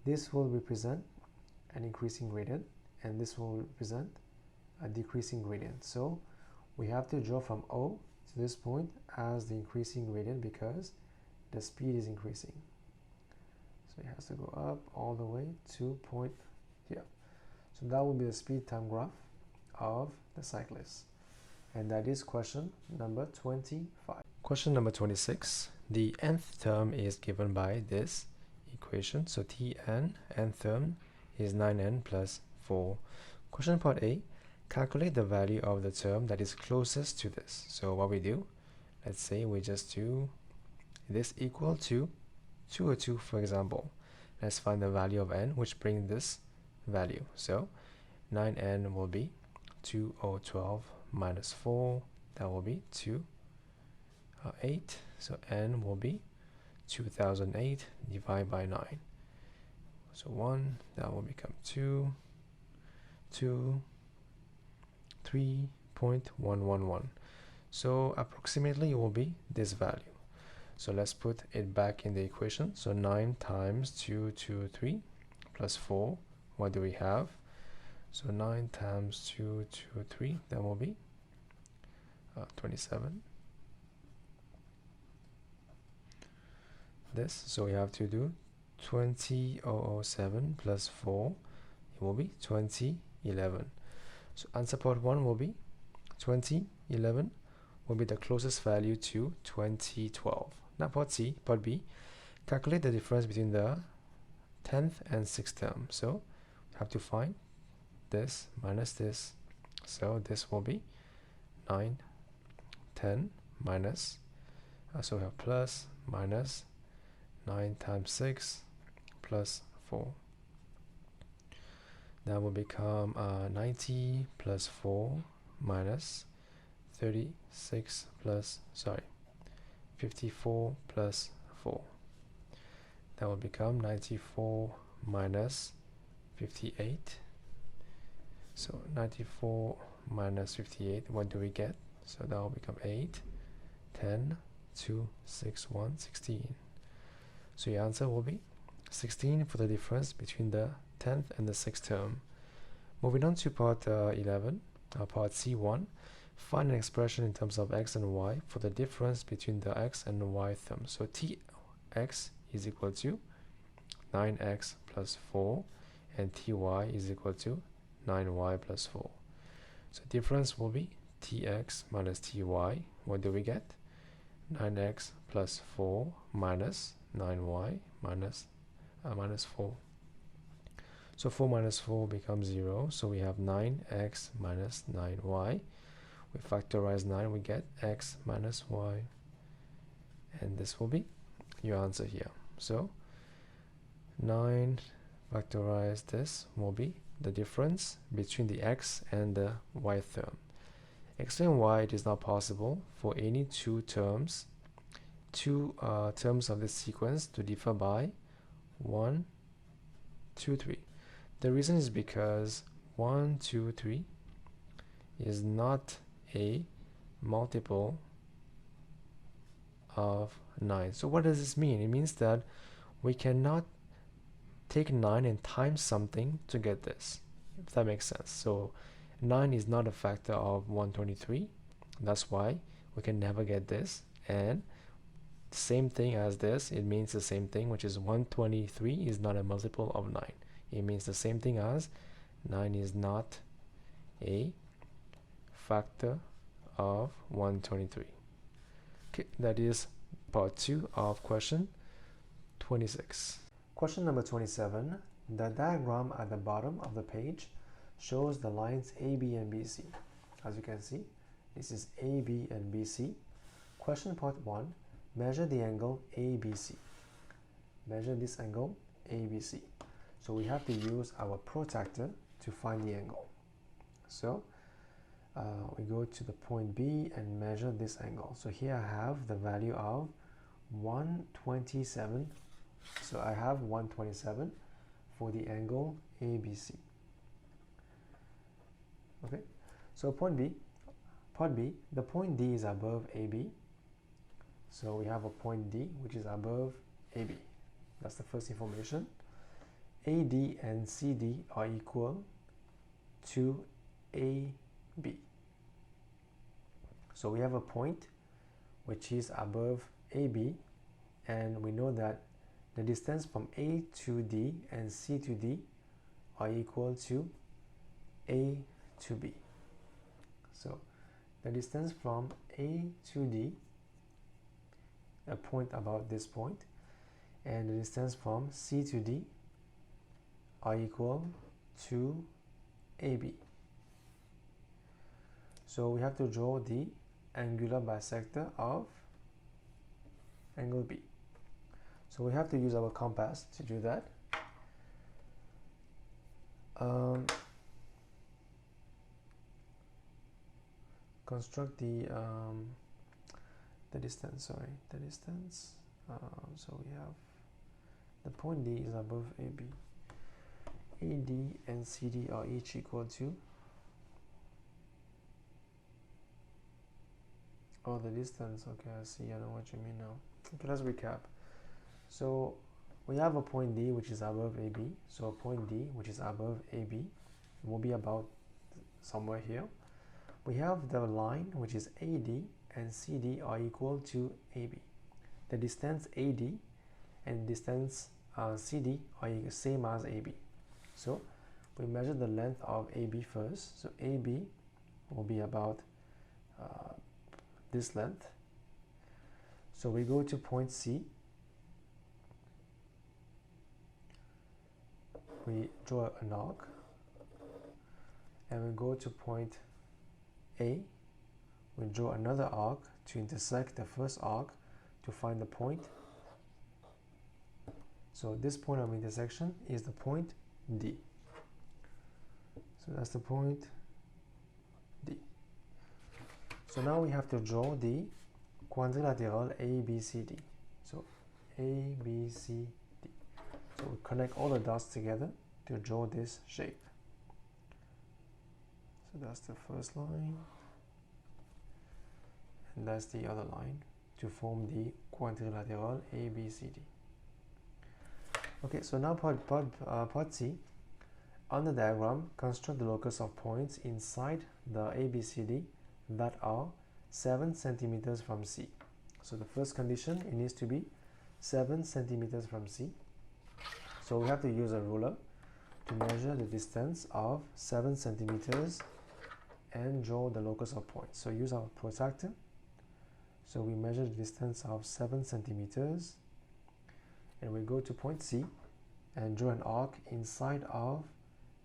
this will represent an increasing gradient, and this will represent a decreasing gradient. So we have to draw from O to this point as the increasing gradient because the speed is increasing. So it has to go up all the way to point here. So that will be the speed time graph of the cyclist. And that is question number 25. Question number 26. The nth term is given by this equation. So Tn, nth term, is 9n plus 4. Question part A. Calculate the value of the term that is closest to this. So what we do, let's say we just do this equal to 202, for example. Let's find the value of n, which brings this value. So 9n will be 2012 minus 4, that will be 8. So n will be 2008 divided by 9. So 1, that will become 2, 3.111. So approximately it will be this value. So let's put it back in the equation. So 9 times 223 plus 4, what do we have? So 9 times 223, that will be 27. This, so we have to do 2007 plus 4, it will be 2011. So answer part 1 will be 2011 will be the closest value to 2012. Now part B, calculate the difference between the 10th and 6th term. So we have to find this minus this. So this will be 9, 10 minus, so we have plus, minus 9 times 6 plus 4. That will become 90 plus 4 minus 36 plus, 54 plus 4. That will become 94 minus 58. So 94 minus 58, what do we get? So that will become 8, 10, 2, 6, 1, 16. So your answer will be 16 for the difference between the 10th and the 6th term. Moving on to part 11, part C1, find an expression in terms of x and y for the difference between the x and y terms. So Tx is equal to 9x plus 4 and Ty is equal to 9y plus 4. So difference will be Tx minus Ty. What do we get? 9x plus 4 minus 9y minus 4. So 4 minus 4 becomes 0. So we have 9x minus 9y. We factorize 9, we get x minus y. And this will be your answer here. So 9 factorize this will be the difference between the x and the y term. Explain why it is not possible for any two terms of this sequence to differ by 1, 2, 3. The reason is because 1, 2, 3 is not a multiple of 9. So what does this mean? It means that we cannot take 9 and times something to get this, if that makes sense. So 9 is not a factor of 123. That's why we can never get this. And same thing as this, it means the same thing, which is 123 is not a multiple of 9. It means the same thing as 9 is not a factor of 123. Okay, that is part 2 of question 26. Question number 27. The diagram at the bottom of the page shows the lines AB and BC. As you can see, this is AB and BC. Question part 1. Measure the angle ABC. Measure this angle ABC. So we have to use our protractor to find the angle. So we go to the point B and measure this angle. So here I have the value of 127. So I have 127 for the angle ABC. Okay, so part B, the point D is above AB. So we have a point D which is above AB. That's the first information. AD and CD are equal to AB. So we have a point which is above AB, and we know that the distance from A to D and C to D are equal to A to B. So the distance from A to D, a point about this point, and the distance from C to D are equal to AB. So we have to draw the angular bisector of angle B. So we have to use our compass to do that. Construct the distance. So we have the point D is above AB. AD and CD are each equal to, oh, the distance. Okay, I see. I know what you mean now. Okay, let's recap. So we have a point D which is above AB. So a point D which is above AB will be about somewhere here. We have the line which is AD and CD are equal to AB. The distance AD and distance CD are same as AB. So we measure the length of AB first. So AB will be about this length. So we go to point C. We draw an arc, and we go to point A. We draw another arc to intersect the first arc to find the point. So this point of intersection is the point D. So that's the point D. So now we have to draw the quadrilateral ABCD. So ABCD. So we connect all the dots together to draw this shape. So that's the first line, and that's the other line to form the quadrilateral ABCD. Okay, so now part C. On the diagram, construct the locus of points inside the ABCD that are 7 centimeters from C. So the first condition, it needs to be 7 centimeters from C. So we have to use a ruler to measure the distance of 7 centimeters and draw the locus of points. So use our protractor. So we measure the distance of 7 centimeters, and we go to point C and draw an arc inside of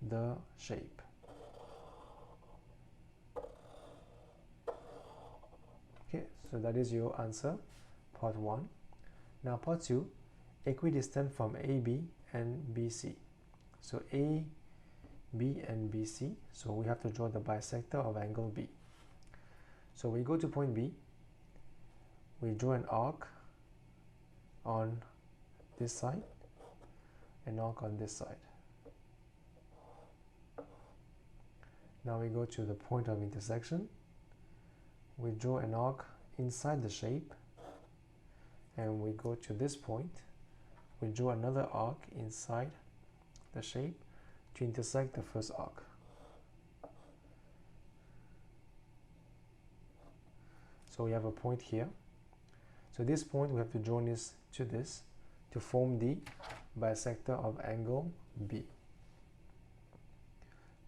the shape. Okay, so that is your answer, part 1. Now part 2, equidistant from AB and BC. So A, B and BC, so we have to draw the bisector of angle B. So we go to point B, we draw an arc on this side, an arc on this side. Now we go to the point of intersection, we draw an arc inside the shape, and we go to this point, we draw another arc inside the shape to intersect the first arc. So we have a point here. So this point we have to join this to form the bisector of angle B.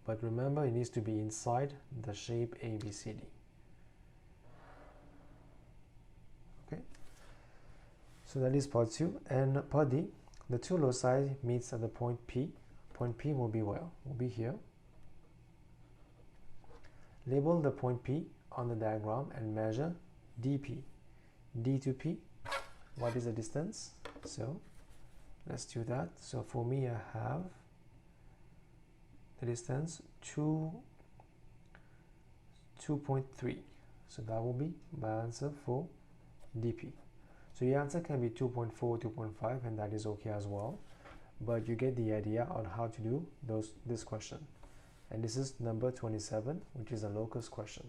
But remember, it needs to be inside the shape ABCD. Okay. So that is part 2. And part D, the two loci meets at the point P. Point P will be where? Will be here. Label the point P on the diagram and measure DP. D to P, what is the distance? So let's do that. So for me, I have the distance 2.3. So that will be my answer for DP. So your answer can be 2.4, 2.5, and that is okay as well. But you get the idea on how to do this question. And this is number 27, which is a locus question.